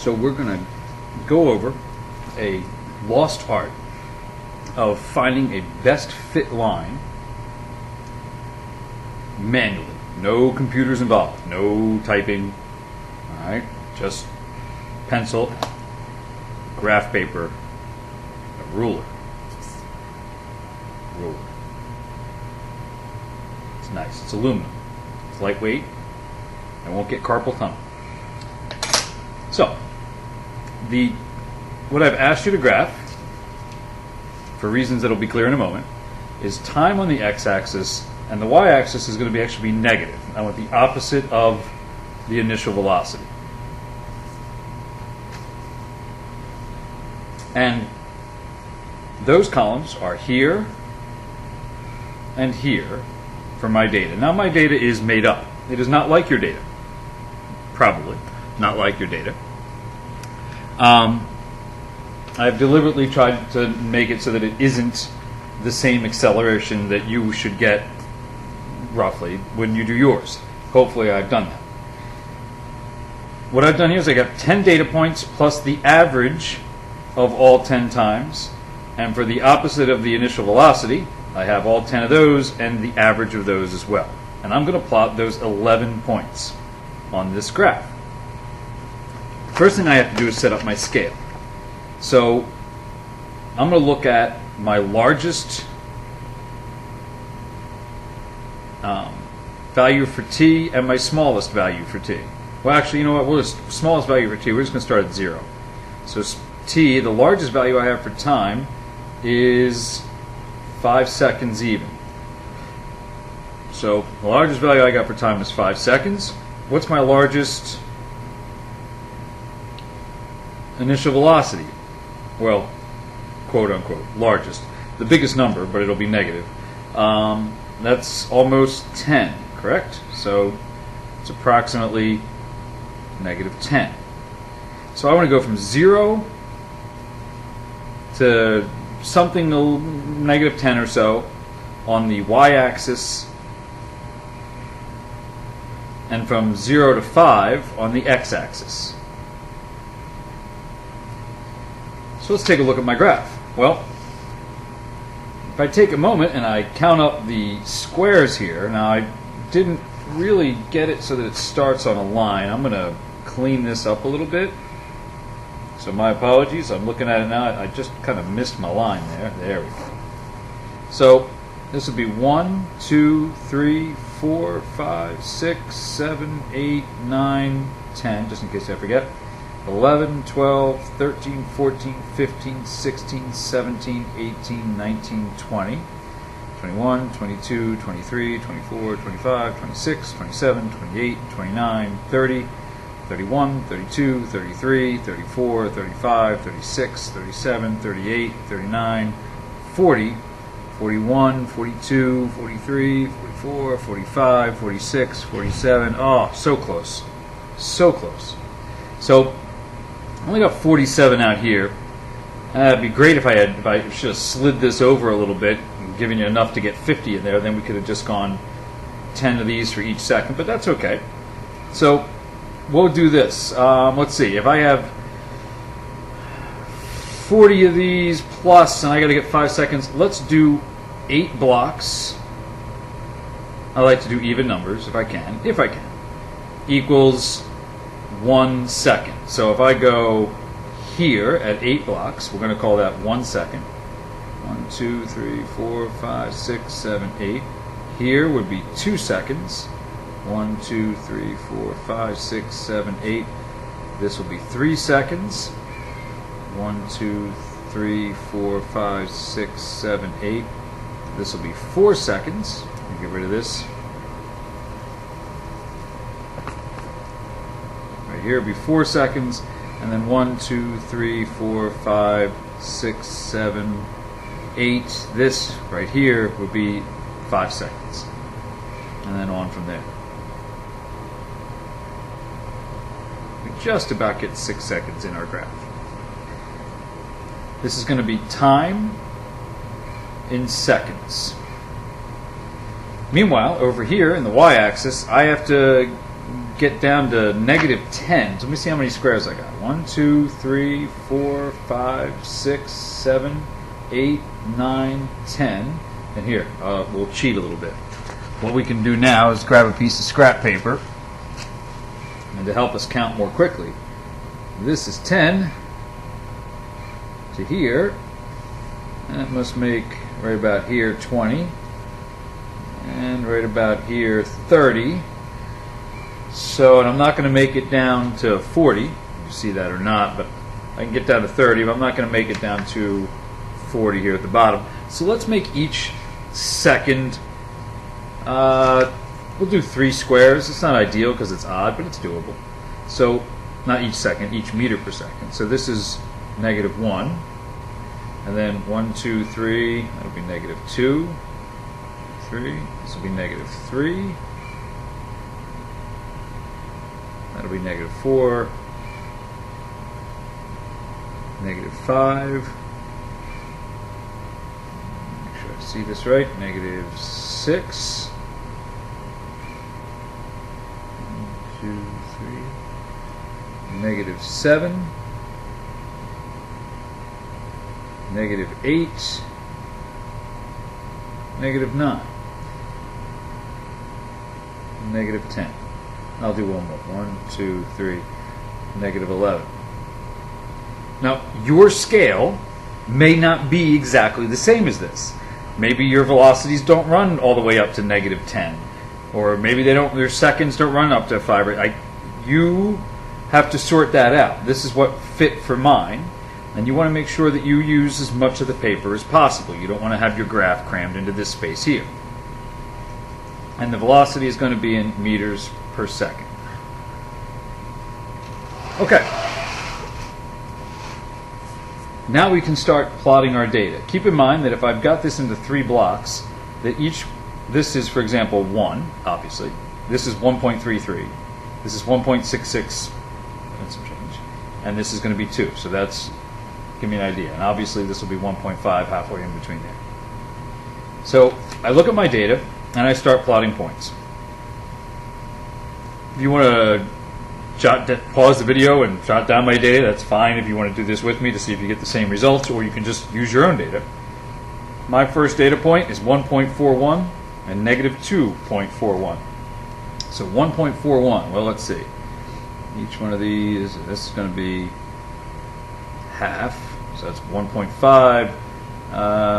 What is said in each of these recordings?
So we're going to go over a lost art of finding a best fit line manually. No computers involved, no typing, all right? Just pencil, graph paper, a ruler. It's nice. It's aluminum. It's lightweight. I won't get carpal tunnel. So, what I've asked you to graph, for reasons that will be clear in a moment, is time on the x-axis, and the y-axis is going to actually be negative. I want the opposite of the initial velocity. And those columns are here and here for my data. Now my data is made up. It is not like your data. Probably not like your data. I've deliberately tried to make it so that it isn't the same acceleration that you should get roughly when you do yours. Hopefully I've done that. What I've done here is I got 10 data points plus the average of all 10 times. And for the opposite of the initial velocity, I have all 10 of those and the average of those as well. And I'm going to plot those 11 points on this graph. First thing I have to do is set up my scale. So I'm going to look at my largest value for t and my smallest value for t. Well, actually, you know what? Smallest value for t, we're just going to start at 0. So t, the largest value I have for time, is 5 seconds even. So the largest value I got for time is 5 seconds. What's my largest initial velocity? Well, quote unquote, largest. The biggest number, but it'll be negative. That's almost 10, correct? So it's approximately negative 10. So I want to go from 0 to something negative 10 or so on the y-axis, and from 0 to 5 on the x-axis. So let's take a look at my graph. Well, if I take a moment and I count up the squares here, now I didn't really get it so that it starts on a line. I'm going to clean this up a little bit. So my apologies. I'm looking at it now. I just kind of missed my line there. There we go. So this would be 1, 2, 3, 4, 5, 6, 7, 8, 9, 10, just in case I forget. 11, 12, 13, 14, 15, 16, 17, 18, 19, 20, 21, 22, 23, 24, 25, 26, 27, 28, 29, 30, 31, 32, 33, 34, 35, 36, 37, 38, 39, 40, 41, 42, 43, 44, 45, 46, 47. Oh, so close. So close. So I only got 47 out here. It'd be great if I should have slid this over a little bit and given you enough to get 50 in there. Then we could have just gone 10 of these for each second, but that's okay. So we'll do this. Let's see. If I have 40 of these plus, and I got to get 5 seconds, let's do 8 blocks. I like to do even numbers if I can, equals 1 second. So if I go here at 8 blocks, we're going to call that 1 second. 1, 2, 3, 4, 5, 6, 7, 8. Here would be 2 seconds. 1, 2, 3, 4, 5, 6, 7, 8. This will be 3 seconds. 1, 2, 3, 4, 5, 6, 7, 8. This will be 4 seconds. Let me get rid of this. Right here will be 4 seconds. And then 1, 2, 3, 4, 5, 6, 7, 8. This right here would be 5 seconds. And then on from there. We just about get 6 seconds in our graph. This is going to be time in seconds. Meanwhile, over here in the y-axis, I have to get down to negative 10. So let me see how many squares I got. 1, 2, 3, 4, 5, 6, 7, 8, 9, 10. And here, we'll cheat a little bit. What we can do now is grab a piece of scrap paper, and to help us count more quickly, this is 10 to here. That must make right about here 20, and right about here 30. So, and I'm not going to make it down to 40. You see that or not, but I can get down to 30, but I'm not going to make it down to 40 here at the bottom. So let's make each second, we'll do 3 squares. It's not ideal because it's odd, but it's doable. So, not each second, each meter per second. So this is negative 1. And then 1, 2, 3, that'll be negative 2, 3, this will be negative 3, that'll be negative 4, negative 5, make sure I see this right, negative 6, 1, 2, 3, negative 7, negative 8, negative 9, negative 10. I'll do one more. 1, 2, 3, negative 11. Now, your scale may not be exactly the same as this. Maybe your velocities don't run all the way up to negative 10, or maybe they don't. Their seconds don't run up to 5. You have to sort that out. This is what fit for mine. And you want to make sure that you use as much of the paper as possible. You don't want to have your graph crammed into this space here. And the velocity is going to be in meters per second. Okay. Now we can start plotting our data. Keep in mind that if I've got this into 3 blocks, that this is, for example, 1, obviously. This is 1.33. This is 1.66, and some change. And this is going to be 2. So that's, give me an idea. And obviously this will be 1.5 halfway in between there. So I look at my data and I start plotting points. If you want to pause the video and jot down my data, that's fine if you want to do this with me to see if you get the same results, or you can just use your own data. My first data point is 1.41 and negative 2.41. So 1.41, well, let's see. Each one of these, this is going to be half, so that's 1.5.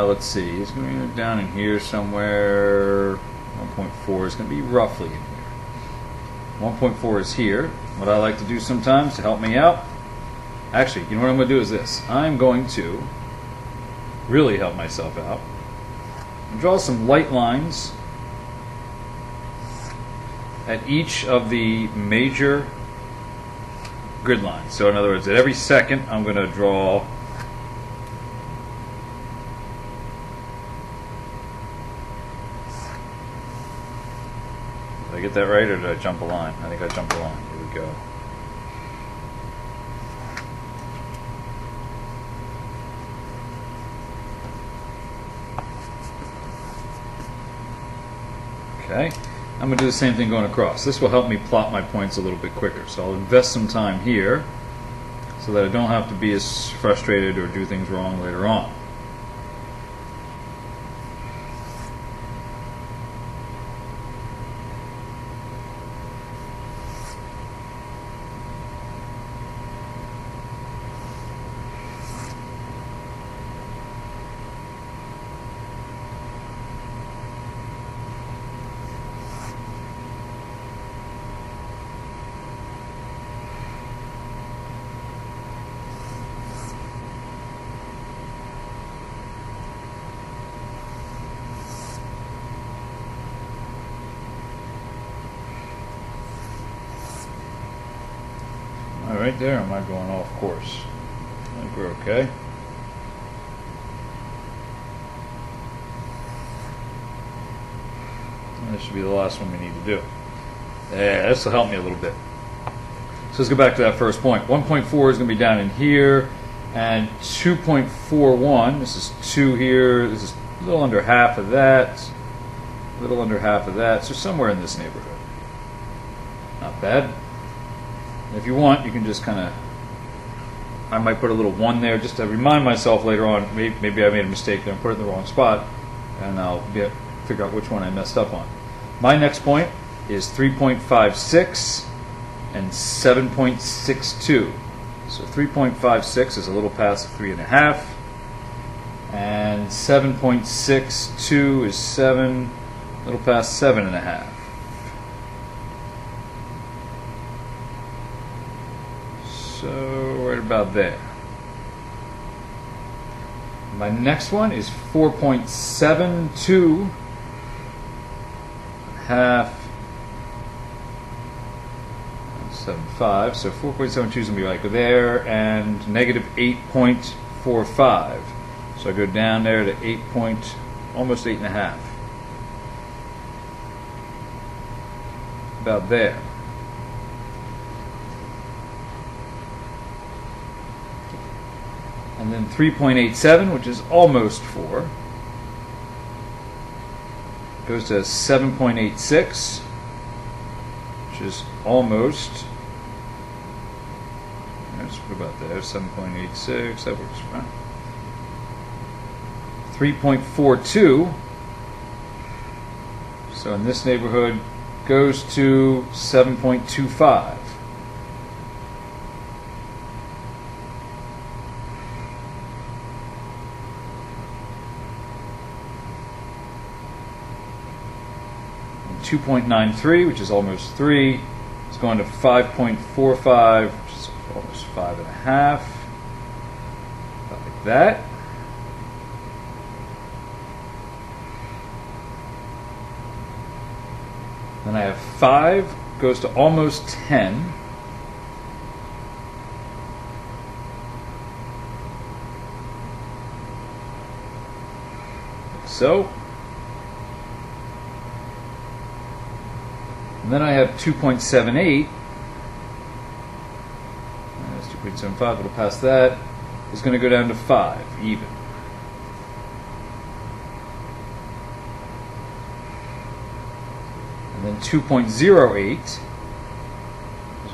Let's see, it's going to be down in here somewhere. 1.4 is going to be roughly in here. 1.4 is here. What I like to do sometimes to help me out, actually, you know what I'm going to do is this. I'm going to really help myself out. Draw some light lines at each of the major grid lines. So in other words, at every second I'm going to draw Did I get that right, or did I jump a line? I think I jumped a line. Here we go. Okay. I'm going to do the same thing going across. This will help me plot my points a little bit quicker. So I'll invest some time here so that I don't have to be as frustrated or do things wrong later on. Right there, am I going off course? I think we're okay. And this should be the last one we need to do. Yeah, this will help me a little bit. So let's go back to that first point. 1.4 is going to be down in here, and 2.41, this is 2 here, this is a little under half of that, so somewhere in this neighborhood. Not not bad. If you want, you can just kind of, I might put a little 1 there just to remind myself later on, maybe I made a mistake there and put it in the wrong spot, and I'll figure out which one I messed up on. My next point is 3.56 and 7.62. So 3.56 is a little past 3.5, and 7.62 is 7, a little past 7.5. So right about there. My next one is 4.72 half 7.5, so 4.72 is going to be like there, and negative 8.45. So I go down there to almost 8.5. About there. And then 3.87, which is almost 4, goes to 7.86, which is almost. Let's put about there, 7.86. That works fine. 3.42. So in this neighborhood, goes to 7.25. And 2.93, which is almost 3, is going to 5.45, which is almost 5.5. About like that. Then I have 5, goes to almost 10. Like so. And then I have 2.78. That's 2.75, it'll pass that. It's going to go down to 5, even. And then 2.08 is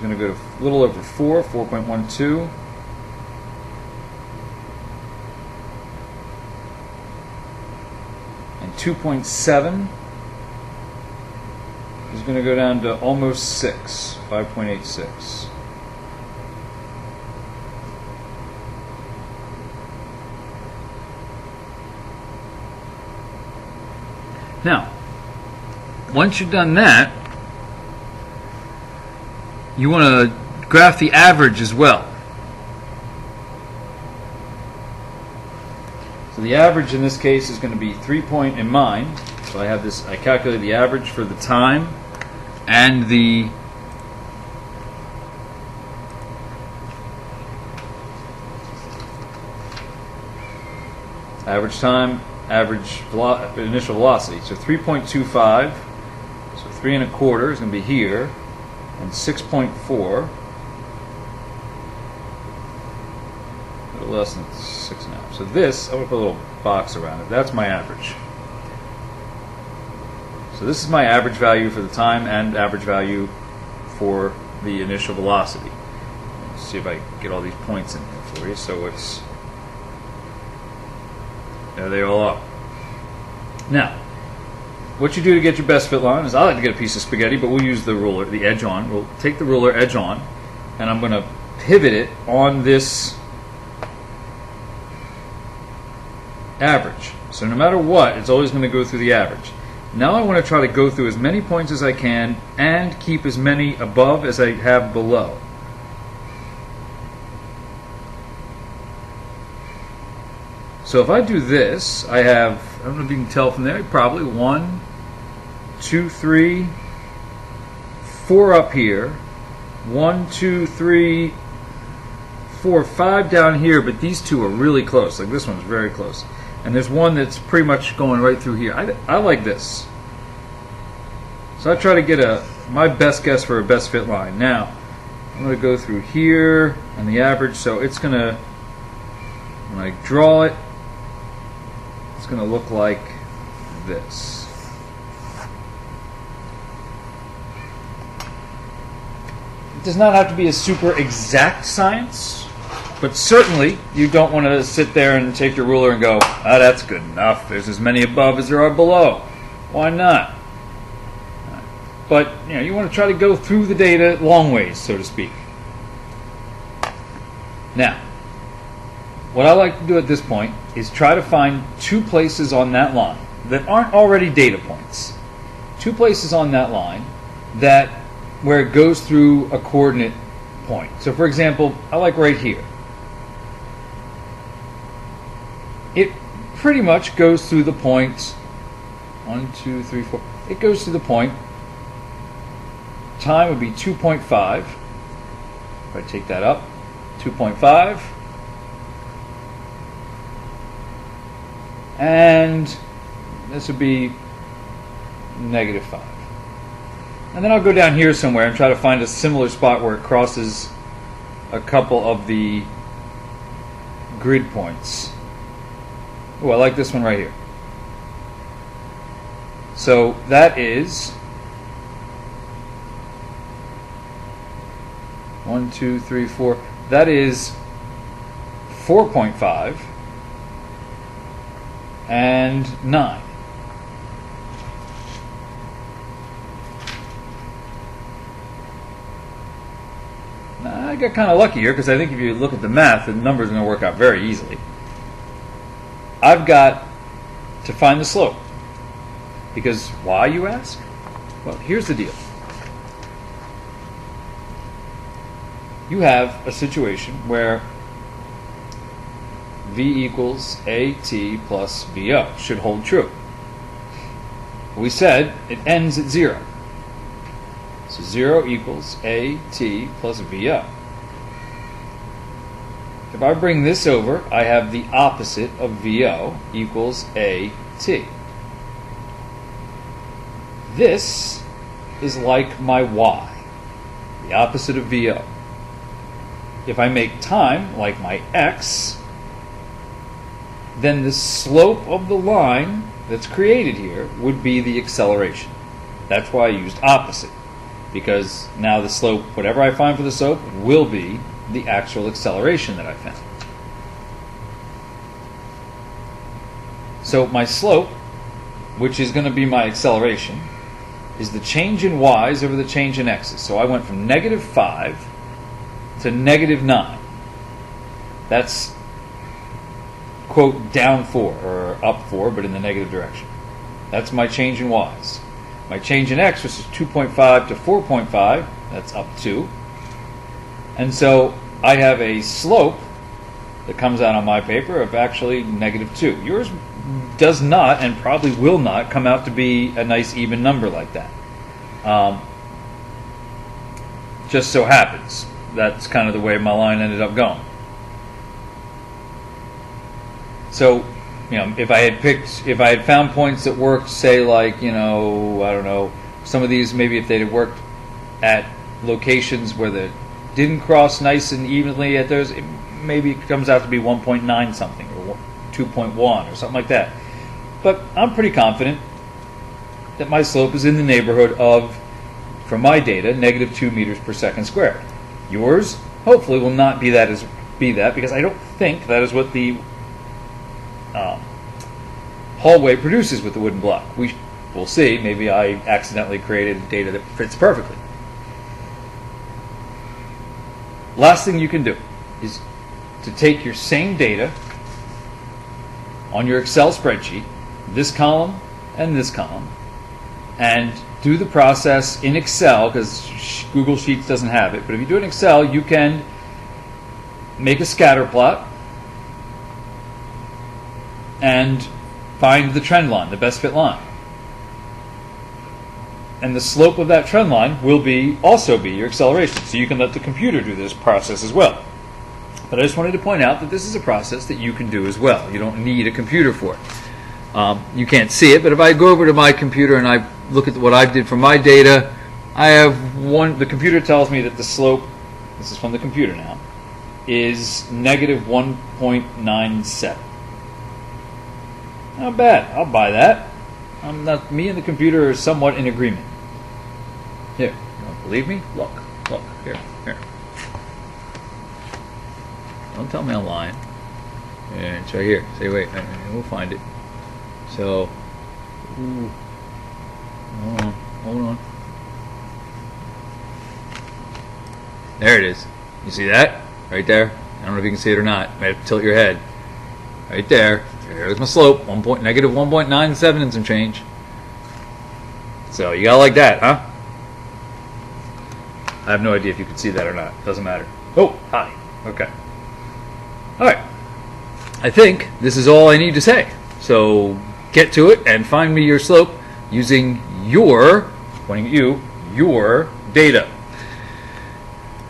going to go to a little over 4, 4.12. And 2.7 is going to go down to almost 6, 5.86. Now, once you've done that, you want to graph the average as well. So the average in this case is going to be 3 point in mine. So I have this, I calculate the average for the time and the average time, average initial velocity. So 3.25, so 3 1/4 is going to be here, and 6.4, a little less than 6.5. So this, I'm going to put a little box around it. That's my average. So this is my average value for the time and average value for the initial velocity. Let's see if I can get all these points in here for you. So it's, there they all are. Now, what you do to get your best fit line is, I like to get a piece of spaghetti, but we'll use the ruler, the edge on. We'll take the ruler edge on, and I'm going to pivot it on this average. So no matter what, it's always going to go through the average. Now I want to try to go through as many points as I can and keep as many above as I have below. So if I do this, I have, I don't know if you can tell from there, probably 1, 2, 3, 4 up here, 1, 2, 3, 4, 5 down here, but these two are really close. Like this one's very close. And there's one that's pretty much going right through here. I like this. So I try to get my best guess for a best fit line. Now, I'm going to go through here and the average, so it's going to, when I draw it, it's going to look like this. It does not have to be a super exact science, but certainly you don't want to sit there and take your ruler and go, ah, that's good enough. There's as many above as there are below. Why not? But you want to try to go through the data long ways, so to speak. Now, what I like to do at this point is try to find two places on that line that aren't already data points. Two places on that line that where it goes through a coordinate point. So for example, I like right here. It pretty much goes through the point 1, 2, 3, 4. It goes through the point. Time would be 2.5. If I take that up, 2.5. And this would be -5. And then I'll go down here somewhere and try to find a similar spot where it crosses a couple of the grid points. Oh, I like this one right here. So that is 1, 2, 3, 4. That is 4.5 and 9. Now, I got kind of lucky here because I think if you look at the math, the numbers are going to work out very easily. I've got to find the slope. Because why, you ask? Well, here's the deal. You have a situation where V equals AT plus VO should hold true. We said it ends at 0. So 0 equals AT plus VO. If I bring this over, I have the opposite of VO equals AT. This is like my Y, the opposite of VO. If I make time like my X, then the slope of the line that's created here would be the acceleration. That's why I used opposite, because now the slope, whatever I find for the slope, will be the actual acceleration that I found. So my slope, which is going to be my acceleration, is the change in y's over the change in x's. So I went from -5 to -9. That's, quote, down 4, or up 4, but in the negative direction. That's my change in y's. My change in x, which is 2.5 to 4.5, that's up 2. And so I have a slope that comes out on my paper of actually -2. Yours does not, and probably will not, come out to be a nice even number like that. Just so happens. That's kind of the way my line ended up going. So, if I had found points that worked, say like, I don't know, some of these, maybe if they had worked at locations where they didn't cross nice and evenly at those, maybe it comes out to be 1.9 something, or 2.1, or something like that. But I'm pretty confident that my slope is in the neighborhood of, for my data, -2 meters per second squared. Yours, hopefully, will not be that, because I don't think that is what the hallway produces with the wooden block. We'll see. Maybe I accidentally created data that fits perfectly. Last thing you can do is to take your same data on your Excel spreadsheet, this column and this column, and do the process in Excel, because Google Sheets doesn't have it. But if you do it in Excel, you can make a scatter plot and find the trend line, the best fit line. And the slope of that trend line will also be your acceleration. So you can let the computer do this process as well. But I just wanted to point out that this is a process that you can do as well. You don't need a computer for it. You can't see it, but if I go over to my computer and I look at what I did for my data, I have the computer tells me that the slope, this is from the computer now, is -1.97. Not bad. I'll buy that. Me and the computer are somewhat in agreement. Here, you don't believe me? Look. Here. Don't tell me I'm lying. And it's right here. Say, wait, we'll find it. So, ooh, hold on. There it is. You see that? Right there? I don't know if you can see it or not. You might have to tilt your head. Right there. There's my slope. Negative 1.97 and some change. So, you gotta like that, huh? I have no idea if you can see that or not. Doesn't matter. Oh, hi. Okay. Alright. I think this is all I need to say. So get to it and find me your slope using your, pointing at you, your data.